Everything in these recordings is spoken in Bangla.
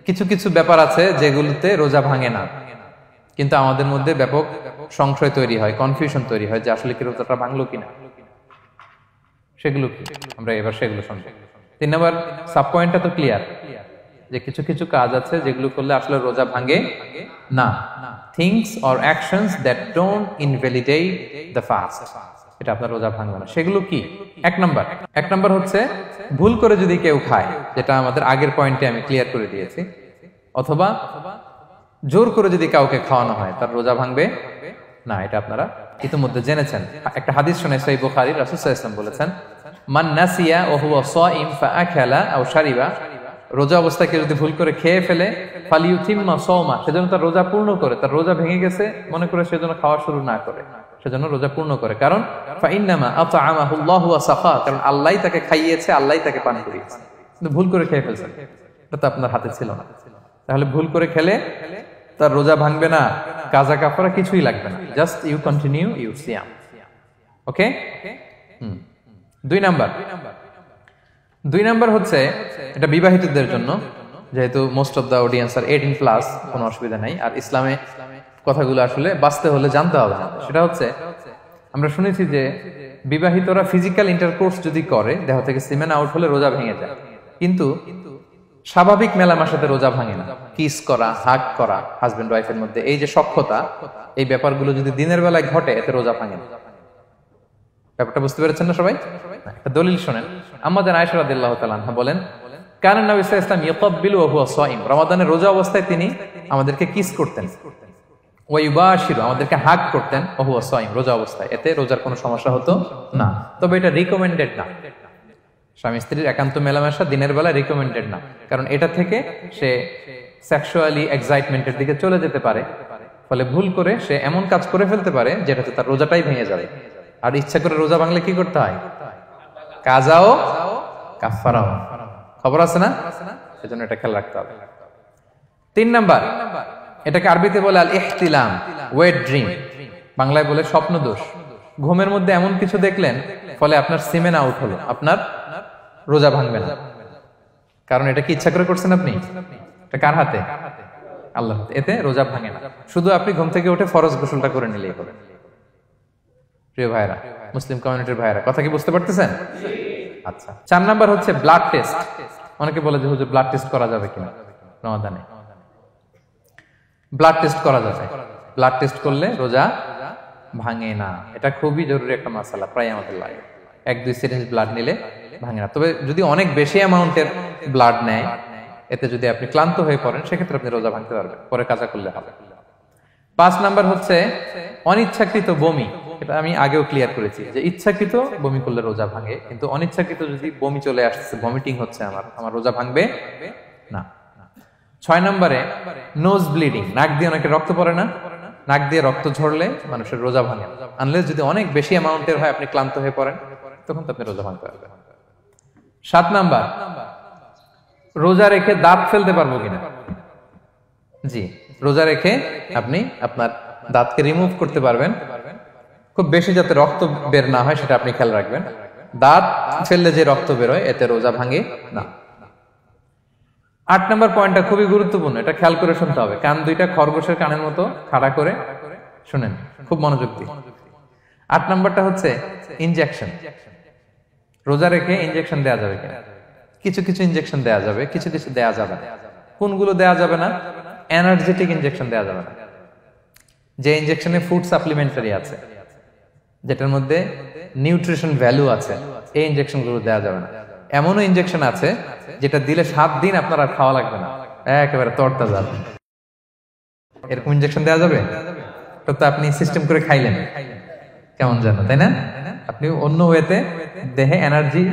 কিছু কিছু ব্যাপার আছে যেগুলোতে রোজা ভাঙে না, কিন্তু আমাদের মধ্যে ব্যাপক সংশয় তৈরি হয়, কনফিউশন তৈরি হয় যে আসলে কি রোজাটা ভাঙলো কিনা। সেগুলো কি আমরা এবার সেগুলো শুনবো। 3 নম্বর সাব পয়েন্টটা তো ক্লিয়ার যে কিছু কিছু কাজ আছে যেগুলো করলে আসলে রোজা ভাঙে না। Things or actions that don't invalidate the fast, এটা আপনার রোজা ভাঙবে না। সেগুলো কি? এক নম্বর হচ্ছে ভুল করে যদি কেউ খায়, যেটা আমাদের আগের পয়েন্টে আমি ক্লিয়ার করে দিয়েছি, অথবা জোর করে যদি কাউকে খাওয়ানো হয়, তার রোজা ভাঙবে না। এটা আপনারা ইতিমধ্যে জেনেছেন। একটা হাদিস শুনে সহিহ বুখারী, রাসূল সাল্লাল্লাহু আলাইহি ওয়াসাল্লাম বলেছেন, মান নাসিয়া ওয়া হুয়া সাইম ফাআকালা আও শারিবা, রোজা অবস্থায় কেউ যদি ভুল করে খেয়ে ফেলে, ফালিউতিম্মা সাওমা, সেজন্য তার রোজা পূর্ণ করে, তার রোজা ভেঙে গেছে মনে করে সেজন্য খাওয়া শুরু না করে, সেজন্য রোজা পূর্ণ করে। কারণ ফাইন্নামা আতআমাহুল্লাহু ওয়া সাকা, কারণ আল্লাহই তাকে খাইয়েছে, আল্লাহই তাকে পান করিয়েছে। কিন্তু ভুল করে খেয়ে ফেলছেন, এটা তো আপনার হাতে ছিল না। তাহলে ভুল করে খেলে তার রোজা ভাঙবে না, কাজা কাফারা কিছুই লাগবে না, জাস্ট ইউ কন্টিনিউ ইউর সিয়াম। ওকে। 2 নাম্বার হচ্ছে, এটা বিবাহিতদের জন্য, যেহেতু most of the audience are 18+, কোনো অসুবিধা নাই। আর ইসলামে কথাগুলো আসলে বাঁচতে হলে জানতে হবে না। সেটা হচ্ছে, আমরা শুনেছি যে বিবাহিতরা ফিজিক্যাল ইন্টারকোর্স যদি করে, দেহ থেকে সিমেন আউট হলে রোজা ভেঙে যায়, কিন্তু স্বাভাবিক মেলামেশাতে রোজা ভাঙে না। কিস করা, হাগ করা হাজবেন্ড ওয়াইফের মধ্যে, এই যে সখ্যতা, এই ব্যাপারগুলো যদি দিনের বেলায় ঘটে, এতে রোজা ভাঙে না। ব্যাপারটা বুঝতে পেরেছেন না সবাই? একটা দলিল শোনেন। আমাদের আয়েশা রাদিয়াল্লাহু তাআলা আনহা বলেন, কানা নবী সাল্লাল্লাহু আলাইহি ওয়াসাল্লাম ইয়াকাব্বিলু ওয়া হুয়া সাইম, রমাদানের রোজা অবস্থায় তিনি আমাদেরকে কিস করতেন, ওয়া ইউবাশিরু, আমাদেরকে হাগ করতেন, ওয়া হুয়া সাইম, রোজা অবস্থায়। এতে রোজার কোনো সমস্যা হতো না। তবে এটা রিকমেন্ডেড না। স্বামী স্ত্রীর একান্ত মেলামেশা দিনের বেলা রিকমেন্ডেড না, কারণ এটা থেকে সে সেক্সুয়ালি এক্সাইটমেন্টের দিকে চলে যেতে পারে। ফলে ভুল করে সে এমন কাজ করে ফেলতে পারে যেটাতে তার রোজাটাই ভেঙে যাবে। আর ইচ্ছা করে রোজা ভাঙলে কি করতে হয়? কাজাও কাফারাও, খবর আছে না? সেজন্য এটা খেয়াল রাখতে হবে। 3 নাম্বার, এটাকে আরবিতে বলে আল ইহতিলাম, ওয়েট ড্রিম, বাংলায় বলে স্বপ্ন দোষ। ঘুমের মধ্যে এমন কিছু দেখলেন, ফলে আপনার সিমেন আউট হলো, আপনার রোজা ভাঙবে না। কারণ এটা কি ইচ্ছা করে করছেন আপনি? এটা কার হাতে? আল্লাহর হাতে। এতে রোজা ভাঙে না। শুধু আপনি ঘুম থেকে উঠে ফরজ গোসলটা করে নিলেই হবে। প্রিয় ভাইরা, মুসলিম কমিউনিটির ভাইরা, কথা কি বুঝতে পারতেছেন? আচ্ছা। 4 নাম্বার হচ্ছে ব্লাড টেস্ট। অনেকে বলে যে হুজুর ব্লাড টেস্ট করা যাবে কিনা রমাদানে? ব্লাড টেস্ট করা যাবে। ব্লাড টেস্ট করলে রোজা ভাঙে না। এটা খুবই জরুরি একটা মাসালা, প্রায় আমাদের লাগে। 1-2 সিরিঞ্জ ব্লাড নিলে ভাঙে না। তবে যদি অনেক বেশি অ্যামাউন্টের ব্লাড নেয়, এতে যদি আপনি ক্লান্ত হয়ে পড়েন, সেক্ষেত্রে আপনি রোজা ভাঙতে পারবেন, পরে কাজা করলে হবে। 5 নাম্বার হচ্ছে অনিচ্ছাকৃত বমি। এটা আমি আগেও ক্লিয়ার করেছি যে ইচ্ছাকৃত বমি করলে রোজা ভাঙে, কিন্তু অনিচ্ছাকৃত যদি বমি চলে আসছে, ভমিটিং হচ্ছে, আমার রোজা ভাঙবে না। 6 নম্বরে নোজ ব্লিডিং, নাক দিয়ে অনেকে রক্ত পড়ে না, নাক দিয়ে রক্ত ঝরলে মানুষের রোজা ভাঙে না, আনলেস যদি অনেক বেশি অ্যামাউন্টের হয়, আপনি ক্লান্ত হয়ে পড়েন, তখন তো আপনি রোজা ভাঙতে পারবেন। 7 নাম্বার, রোজা রেখে দাঁত ফেলতে পারবো কিনা? জি, রোজা রেখে আপনি আপনার দাঁতকে রিমুভ করতে পারবেন, খুব বেশি যাতে রক্ত বের না হয় সেটা আপনি খেয়াল রাখবেন। দাঁত ফেললে যে রক্ত বের হয়, এতে রোজা ভাঙে না। 8 নম্বর পয়েন্টটা খুবই গুরুত্বপূর্ণ, এটা খেয়াল করে শুনতে হবে। কান দুইটা খরগোশের কানের মতো খাড়া করে শুনেন, খুব মনোযোগ দিয়ে। 8 নম্বরটা হচ্ছে ইনজেকশন। রোজা রেখে ইনজেকশন দেওয়া যাবে কিনা? কিছু কিছু ইনজেকশন দেওয়া যাবে, কিছু কিছু দেওয়া যাবে না। কোনগুলো দেওয়া যাবে না? এনার্জেটিক ইনজেকশন দেওয়া যাবে না। যে ইনজেকশনে ফুড সাপ্লিমেন্টারি আছে, যেটার মধ্যে নিউট্রিশন ভ্যালু আছে, এই ইনজেকশন গুলো দেওয়া যাবে না। এমনও ইনজেকশন আছে যেটা দিলে 7 দিন আপনার আর খাওয়া লাগবে না, একেবারে তরতা যাবে। এরকম ইনজেকশন দেওয়া যাবে? তো আপনি সিস্টেম করে খাইলেন কেমন যেন, তাই না? আপনি অন্য ওয়েতে দেহে এনার্জি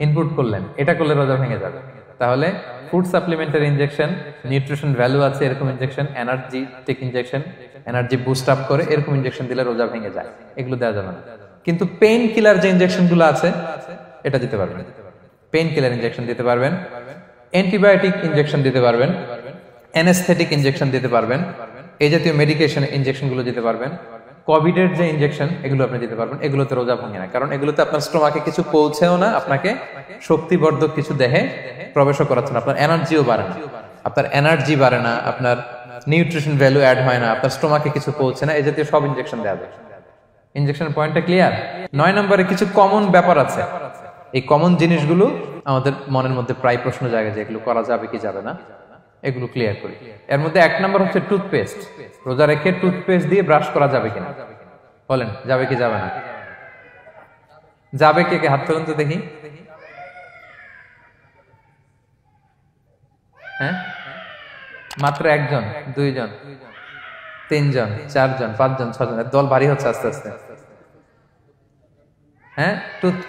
ইনপুট করলেন, এটা করলে রোজা ভেঙে যাবে। তাহলে food supplementary injection, nutrition value আছে এরকম injection, energetic injection, energy boost up করে এরকম ইনজেকশন দিলে রোজা ভেঙে যায়, এগুলো দেওয়া যাবে না। কিন্তু পেইন কিলার যে ইনজেকশন গুলো আছে, এটা দিতে পারবেন। পেইন কিলার ইনজেকশন দিতে পারবেন, অ্যান্টিবায়োটিক ইনজেকশন দিতে পারবেন, অ্যানেস্থেটিক ইনজেকশন দিতে পারবেন, এই জাতীয় মেডিকেশন ইনজেকশন গুলো দিতে পারবেন। কোভিডের যে ইনজেকশন, এগুলো আপনি দিতে পারবেন। এগুলোতে রোজা ভাঙে না, কারণ এগুলোতে আপনার স্টোমাকে কিছু পৌঁছেও না, আপনাকে শক্তিবর্ধক কিছু দেহে প্রবেশও করাচ্ছে না, আপনার এনার্জিও বাড়ে না। আপনার এনার্জি বাড়ে না, আপনার নিউট্রিশন ভ্যালু অ্যাড হয় না, আপনার স্টোমাকে কিছু পৌঁছে না, এই জাতীয় সব ইনজেকশন দেওয়া যায়। ইনজেকশনের পয়েন্টটা ক্লিয়ার? 9 নম্বরে কিছু কমন ব্যাপার আছে। এই কমন জিনিসগুলো আমাদের মনের মধ্যে প্রায় প্রশ্ন জাগে যে এগুলো করা যাবে কি যাবে না, এগুলো ক্লিয়ার করি। এর মধ্যে 1 নম্বর হচ্ছে টুথপেস্ট। রোজা রেখে টুথপেস্ট দিয়ে ব্রাশ করা যাবে কিনা, বলেন যাবে কি যাবে না? যাবে, কে কে হাত তুলুন তো দেখি। হ্যাঁ, মাত্র 1 জন, 2 জন, 3 জন, 4 জন, 5 জন, 6 জন, দল ভারী হচ্ছে আস্তে আস্তে। হ্যাঁ,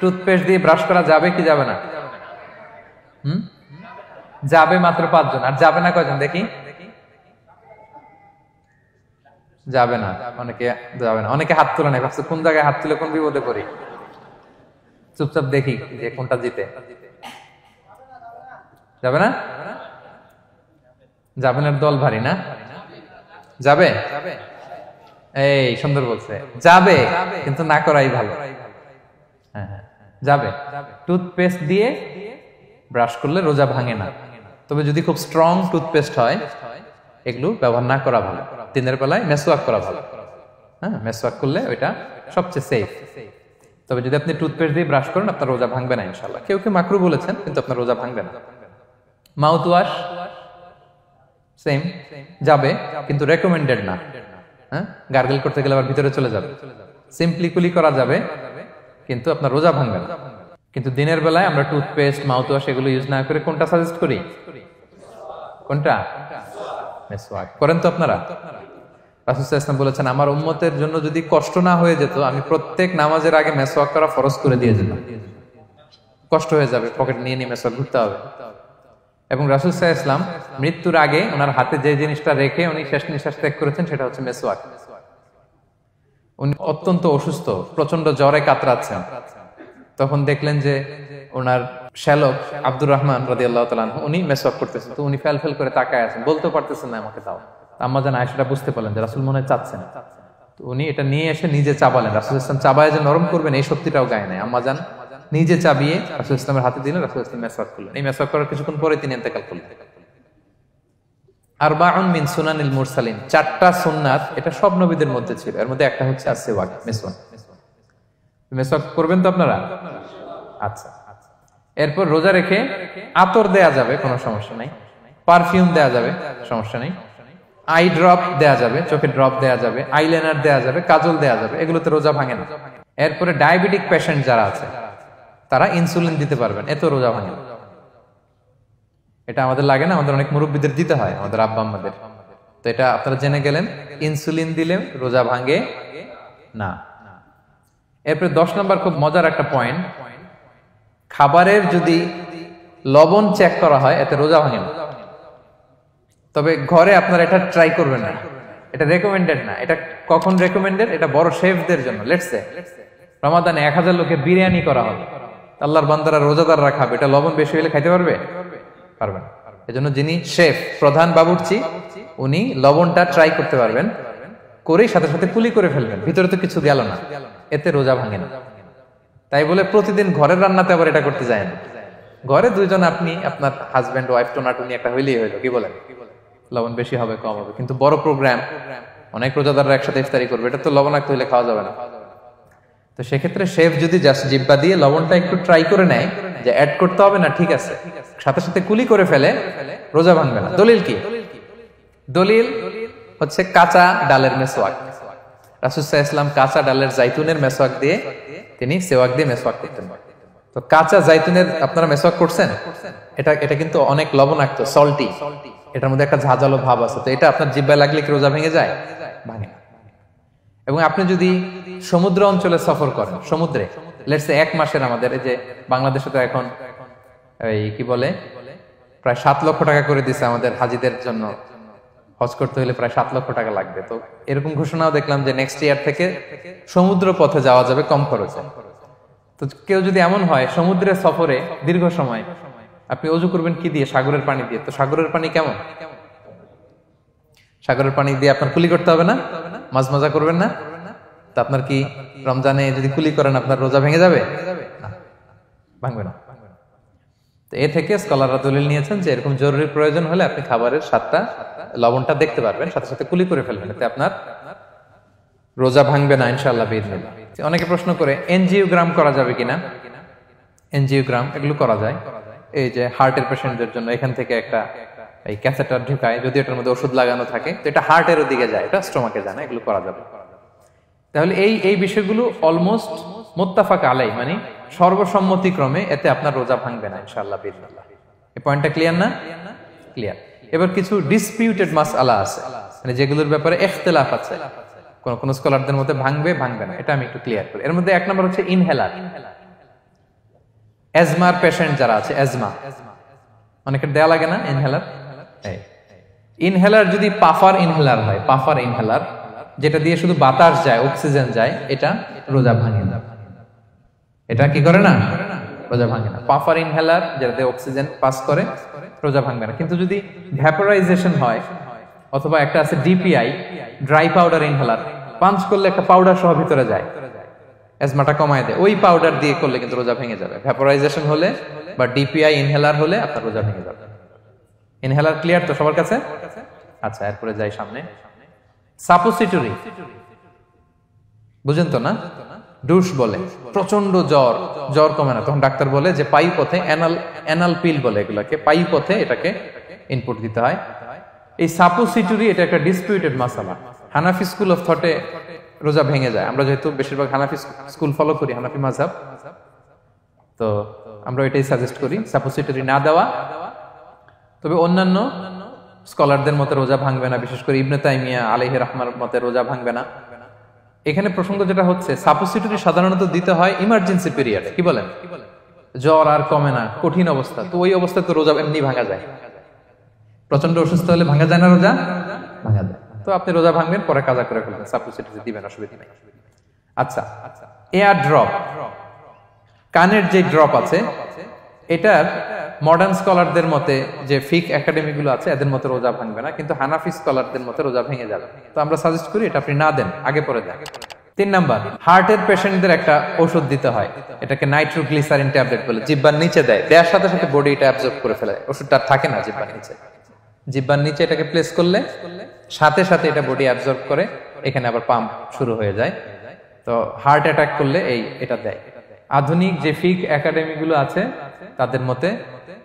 টুথপেস্ট দিয়ে ব্রাশ করা যাবে কি যাবে না? যাবে মাত্র 5 জন। আর যাবে না কয়জন দেখি? যাবে না, অনেকে যাবে না। অনেকে হাত তুলে নাই, ভাবছে কোন জায়গায় হাত তুলে কোন বিপদে পড়ি। চুপচাপ দেখি যে কোনটা জিতে। যাবে না? যাবে না, দল ভারী না? যাবে? এই সুন্দর বলছে, যাবে, কিন্তু না করাই ভালো। হ্যাঁ হ্যাঁ, যাবে। টুথপেস্ট দিয়ে ব্রাশ করলে রোজা ভাঙে না, তবে যদি খুব স্ট্রং টুথপেস্ট হয় এগুলো ব্যবহার না করা ভালো। দিনের বেলায় মেসওয়াক করা ভালো। হ্যাঁ, মেসওয়াক করলে ওইটা সবচেয়ে সেফ। তবে যদি আপনি টুথপেস্ট দিয়ে ব্রাশ করেন আপনার রোজা ভাঙবে না ইনশাআল্লাহ। কেউ কেউ মাকরু বলেছেন, কিন্তু আপনার রোজা ভাঙবে না। মাউথ ওয়াশ সেম, যাবে, কিন্তু রেকমেন্ডেড না। হ্যাঁ, গার্গল করতে গেলে আবার ভিতরে চলে যাবে। সিম্পলি কুলি করা যাবে, কিন্তু আপনার রোজা ভাঙবে না। কিন্তু দিনের বেলায় আমরা টুথপেস্ট, মাউথ ওয়াশ এগুলো ইউজ না করে কোনটা সাজেস্ট করি? কোনটা? মেসওয়াক করেন তো আপনারা? রাসূল সাল্লাল্লাহু আলাইহি ওয়াসাল্লাম বলেছেন, আমার উম্মতের জন্য যদি কষ্ট না হয়ে যেত আমি প্রত্যেক নামাজের আগে মেসওয়াক করা ফরজ করে দিয়ে যেতাম। কষ্ট হয়ে যাবে, পকেট নিয়ে নিয়ে মেসওয়াক ঘুরতে হবে। এবং রাসূল সাল্লাল্লাহু আলাইহি ওয়াসাল্লাম মৃত্যুর আগে ওনার হাতে যে জিনিসটা রেখে উনি শেষ নিঃশ্বাস ত্যাগ করেছেন সেটা হচ্ছে মেসওয়াক। উনি অত্যন্ত অসুস্থ, প্রচন্ড জ্বরে কাতরাচ্ছেন। তখন দেখলেন যে ওনার শ্যালক আব্দুর রহমান রাদিয়াল্লাহু তাআলা আনহু উনি মেসওয়াক করতেছেন, তো উনি ফেল করে তাকায় আছেন, বলতে পারতেছেন না আমাকে দাও। আম্মা জান আয়েশা বুঝতে পারলেন যে রাসূল মনে হয় চাচ্ছেন, তো উনি এটা নিয়ে এসে নিজে চাবালেন। রাসূল ইসলাম চাবায় যে নরম করবেন এই শক্তিটাও গায়ে নাই। আম্মা জান নিজে চাবিয়ে রাসূল ইসলামের হাতে দিলেন, রাসূল ইসলাম মেসওয়াক করলেন। এই মেসওয়াক করার কিছুক্ষণ পরে তিনি ইন্তেকাল করলেন। আরবাউন মিন সুনানিল মুরসালিন, 4টা সুন্নাত, এটা সব নবীদের মধ্যে ছিল। এর মধ্যে একটা হচ্ছে আসওয়াক, মেসওয়াক। মেসওয়াক করবেন তো আপনারা? আচ্ছা। এরপর রোজা রেখে আতর দেয়া যাবে, কোনো সমস্যা নাই। পারফিউম দেয়া যাবে, সমস্যা নেই। আই ড্রপ দেয়া যাবে, চোখে ড্রপ দেয়া যাবে, আইলাইনার দেয়া যাবে, কাজল দেয়া যাবে, এগুলোতে রোজা ভাঙে না। এরপরে ডায়াবেটিক পেশেন্ট যারা আছে তারা ইনসুলিন দিতে পারবেন, এত রোজা ভাঙে না। এটা আমাদের লাগে না, আমাদের অনেক মুরব্বীদের দিতে হয়, আমাদের আব্বা আম্মাদের। তো এটা আপনারা জেনে গেলেন, ইনসুলিন দিলে রোজা ভাঙে না। এরপরে 10 নম্বর খুব মজার একটা পয়েন্ট, খাবারের যদি লবণ চেক করা হয় এতে রোজা ভাঙে না। তবে ঘরে আপনারা এটা ট্রাই করবেন না, এটা রেকমেন্ডেড না। এটা কখন রেকমেন্ডেড? এটা বড় শেফদের জন্য। লেটস সে রমাদানে 1000 লোকের বিরিয়ানি করা হবে, আল্লাহর বান্দারা রোজাদাররা খাবে, এটা লবণ বেশি হলে খাইতে পারবে? পারবেন। এজন্য যিনি শেফ, প্রধান বাবুর্চি, উনি লবণটা ট্রাই করতে পারবেন, করেই সাথে সাথে কুলি করে ফেলবেন, ভিতরে তো কিছু গেল না, এতে রোজা ভাঙে না। তাই বলে প্রতিদিন ঘরের রান্নাতে আবার এটা করতে যায় না। ঘরে 2 জন, আপনি আপনার হাজবেন্ড ওয়াইফ টোনাটুনি একটা হইলেই হইলো, কি বলেন? লবণ বেশি হবে কম হবে, কিন্তু বড় প্রোগ্রাম, অনেক রোজাদাররা একসাথে ইফতারি করবে, এটা তো লবণাক্ত হইলে খাওয়া যাবে না। তো সেক্ষেত্রে শেফ যদি জাস্ট জিব্বা দিয়ে লবণটা একটু ট্রাই করে নেয় যে অ্যাড করতে হবে না, ঠিক আছে, সাথে সাথে কুলি করে ফেলে, রোজা ভাঙবে না। দলিল কি? দলিল হচ্ছে কাঁচা ডালের মেসওয়াক। রাসূল সাল্লাল্লাহু আলাইহি ওয়াসাল্লাম কাঁচা ডালের জাইতুনের মেসওয়াক দিয়ে তিনি সেওয়াক দিয়ে মেসওয়াক করতেন। তো কাঁচা জাইতুনের আপনারা মেসওয়াক করছেন, এটা কিন্তু অনেক লবণাক্ত, সল্টি, এটার মধ্যে একটা ঝাঁঝালো ভাব আছে। তো এটা আপনার জিহ্বায় লাগলে কি রোজা ভেঙে যায়? ভাঙে না। এবং আপনি যদি সমুদ্র অঞ্চলে সফর করেন, সমুদ্রে লেটস সে 1 মাসের, আমাদের এই যে বাংলাদেশে তো এখন এই কি বলে প্রায় 7 লক্ষ টাকা করে দিছে আমাদের হাজিদের জন্য, হজ করতে হলে প্রায় 7 লক্ষ টাকা লাগবে। তো এরকম ঘোষণাও দেখলাম যে নেক্সট ইয়ার থেকে সমুদ্র পথে যাওয়া যাবে কম খরচে। তো কেউ যদি এমন হয় সমুদ্রের সফরে দীর্ঘ সময়, আপনি ওযু করবেন কি দিয়ে? সাগরের পানি দিয়ে। তো সাগরের পানি কেমন? সাগরের পানি দিয়ে আপনার কুলি করতে হবে না? মাছ মজা করবেন না? তা আপনার কি রমজানে যদি কুলি করেন আপনার রোজা ভেঙে যাবে? না, ভাঙবে না। তো এ থেকে স্কলাররা দলিল নিয়েছেন যে এরকম জরুরি প্রয়োজন হলে আপনি খাবারের স্বাদটা লবণটা দেখতে পারবেন, সাথে সাথে কুলি করে ফেলবেন, এতে আপনার রোজা ভাঙবে না ইনশাআল্লাহ বিইذনিল্লাহ। অনেকে প্রশ্ন করে এনজিওগ্রাম করা যাবে কিনা। এনজিওগ্রাম এগুলো করা যায়, এই যে হার্টের পেশেন্টদের জন্য এখান থেকে একটা এই ক্যাথেটার ঢুকায়, যদি এটার মধ্যে ওষুধ লাগানো থাকে তো এটা হার্টের দিকে যায়, এটা স্টোমাকে যায় না, এগুলো করা যাবে। তাহলে এই বিষয়গুলো অলমোস্ট মুত্তাফাক আলাই, মানে সর্বসম্মতিক্রমে এতে আপনার রোজা ভাঙবে না ইনশাআল্লাহ বিইذনিল্লাহ। এই পয়েন্টটা ক্লিয়ার না? ক্লিয়ার। এবার কিছু ডিসপিউটেড মাসআলা আছে, মানে যেগুলোর ব্যাপারে ইখতিলাফ আছে, কোন কোন স্কলারদের মধ্যে ভাঙবে ভাঙবে না, এটা আমি একটু ক্লিয়ার করি। এর মধ্যে এক নম্বর হচ্ছে ইনহেলার। অ্যাজমার পেশেন্ট যারা আছে, অ্যাজমা অনেকের দেয়া লাগে না ইনহেলার। ইনহেলার যদি পাফার ইনহেলার হয়, পাফার ইনহেলার যেটা দিয়ে শুধু বাতাস যায়, অক্সিজেন যায়, এটা রোজা ভাঙে না। এটা কি করে না? রোজা ভাঙে না। পাফার ইনহেলার যেটাতে অক্সিজেন পাস করে, রোজা ভাঙবে না। কিন্তু যদি ভ্যাপোরাইজেশন হয়, অথবা একটা আছে DPI, dry powder inhaler, punch করলে একটা পাউডার সহ ভিতরে যায়, অ্যাজমাটা কমায় দেয়, ওই পাউডার দিয়ে করলে কিন্তু রোজা ভেঙে যাবে। ভ্যাপোরাইজেশন হলে বা ডিপিআই ইনহেলার হলে আপনার রোজা ভেঙে যাবে। ইনহেলার ক্লিয়ার তো সবার কাছে? আচ্ছা, এরপরে যাই সামনে। সাপোসিটরি বুঝেন তো না? ডুশ বলে, প্রচন্ড জ্বর কমে না, তখন ডাক্তার বলে যে পায়ু পথে, অ্যানাল পিল বলে এগুলাকে, পায়ু পথে এটাকে ইনপুট দিতে হয়। এই সাপোসিটরি এটা একটা ডিসপিউটেড মাসালা। হানাফি স্কুল অফ থটে রোজা ভেঙে যায়। আমরা যেহেতু বেশিরভাগ হানাফি স্কুল ফলো করি, হানাফি মাযহাব, তো আমরা এটাই সাজেস্ট করি সাপোসিটরি না দেওয়া। তবে অন্যান্য স্কলারদের মতে রোজা ভাঙবে না, বিশেষ করে ইবনে তাইমিয়া আলাইহি রাহমার মতে রোজা ভাঙবে না। এখানে প্রসঙ্গ যেটা হচ্ছে, সাপোসিটরি সাধারণত দিতে হয় ইমার্জেন্সি পিরিয়ডে। কি বলেন? জ্বর আর কমে না, কঠিন অবস্থা, তো ওই অবস্থায় তো রোজা এমনি ভাঙা যায়। প্রচন্ড অসুস্থ হলে ভাঙা যায় না রোজা? ভাঙা যায়। তো আপনি রোজা ভাঙবেন, পরে কাজা করে ফেলবেন, সাপোসিটরি দিবেন, অসুবিধা নেই। আচ্ছা, এয়ার ড্রপ, কানের যে ড্রপ আছে, এটার মডার্ন স্কলারদের মতে, যে ফিক একাডেমি গুলো আছে, এদের মতে রোজা ভাঙবে না, কিন্তু হানাফি স্কলারদের মতে রোজা ভেঙে যাবে। তো আমরা সাজেস্ট করি এটা আপনি না দেন, আগে পরে দেন। 3 নাম্বার, হার্টের পেশেন্টদের একটা ওষুধ দিতে হয়, এটাকে নাইট্রোগ্লিসারিন ট্যাবলেট বলে, জিহ্বার নিচে দেয়, দেওয়ার সাথে সাথে বডি এটা অ্যাবজর্ব করে ফেলে, ওষুধটা থাকে না জিহ্বার নিচে। জিহ্বার নিচে এটাকে প্লেস করলে সাথে সাথে এটা বডি অ্যাবজর্ব করে, এখানে আবার পাম্প শুরু হয়ে যায়। তো হার্ট অ্যাটাক করলে এটা দেয়। আধুনিক যে ফিক একাডেমি গুলো আছে তাদের মতে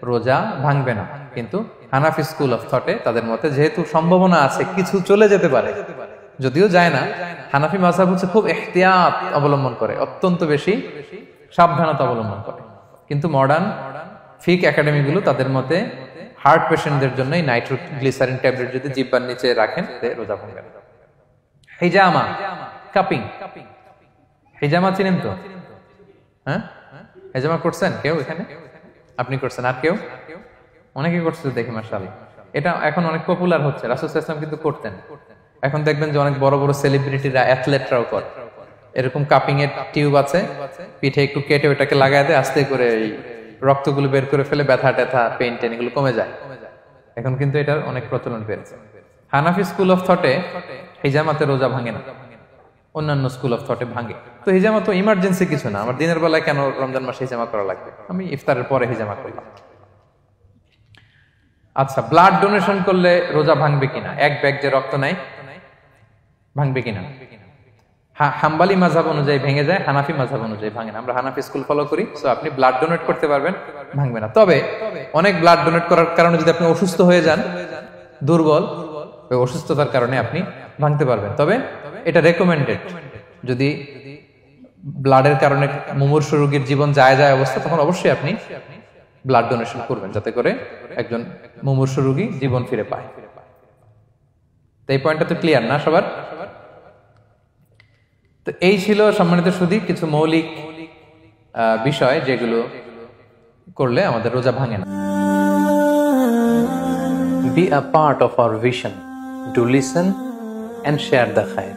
রোজা ভাঙবে না, কিন্তু হানাফি স্কুল অফ থটে তাদের মতে যেহেতু সম্ভাবনা আছে কিছু চলে যেতে পারে, যদিও যায় না, হানাফি মাযহাব হচ্ছে খুব ইহতিয়াত অবলম্বন করে, অত্যন্ত বেশি সাবধানতা অবলম্বন করে। কিন্তু মডার্ন ফিক একাডেমি গুলো তাদের মতে হার্ট পেশেন্টদের জন্য নাইট্রোগ্লিসারিন ট্যাবলেট যদি জিহ্বার নিচে রাখেন রোজা ভাঙবে না। হিজামা, কাপিং, হিজামা চিনেন তো? হ্যাঁ, হিজামা করছেন কেউ এখানে? আপনি করছেন, আর কেউ? অনেকে করছে দেখি মাশাআল্লাহ। এটা এখন অনেক পপুলার হচ্ছে, রাসূল সাল্লাল্লাহু আলাইহি ওয়াসাল্লাম কিন্তু করতেন। এখন দেখবেন যে অনেক বড় বড় সেলিব্রিটিরা, অ্যাথলেটরাও করে। এরকম কাপিং এর টিউব আছে, পিঠে একটু কেটে ওটাকে লাগায় দেয়, আস্তে করে এই রক্তগুলো বের করে ফেলে, ব্যথা ট্যাথা, পেইন টেন এগুলো কমে যায়। এখন কিন্তু এটার অনেক প্রচলন বেড়েছে। হানাফি স্কুল অফ থটে হিজামাতে রোজা ভাঙে না, অন্যান্য স্কুল অফ থটে ভাঙে। তো হিজামা তো ইমার্জেন্সি কিছু না, আমার দিনের বেলায় কেন রমজান মাসে হিজামা করা লাগবে, আমি ইফতারের পরে হিজামা করলাম। আচ্ছা, ব্লাড ডোনেশন করলে রোজা ভাঙবে কিনা? এক ব্যাগ যে রক্ত নেয়, ভাঙবে কিনা? হাম্বালি মাযহাব অনুযায়ী ভেঙে যায়, হানাফি মাযহাব অনুযায়ী ভাঙে না। আমরা হানাফি স্কুল ফলো করি, সো আপনি ব্লাড ডোনেট করতে পারবেন, ভাঙবে না। তবে অনেক ব্লাড ডোনেট করার কারণে যদি আপনি অসুস্থ হয়ে যান, দুর্বল, ওই অসুস্থতার কারণে আপনি ভাঙতে পারবেন। তবে এটা রেকমেন্ডেড, যদি ব্লাডের কারণে মুমূর্ষু রোগীর জীবন যায় অবস্থা, তখন অবশ্যই আপনি ব্লাড ডোনেশন করবেন, যাতে করে একজন মুমূর্ষু রোগী জীবন ফিরে পায়। তো এই পয়েন্টটা তো ক্লিয়ার না সবার? তো এই ছিল সম্মানিত সুধী কিছু মৌলিক বিষয় যেগুলো করলে আমাদের রোজা ভাঙে না। Be a part of our vision. Do listen and share the khair.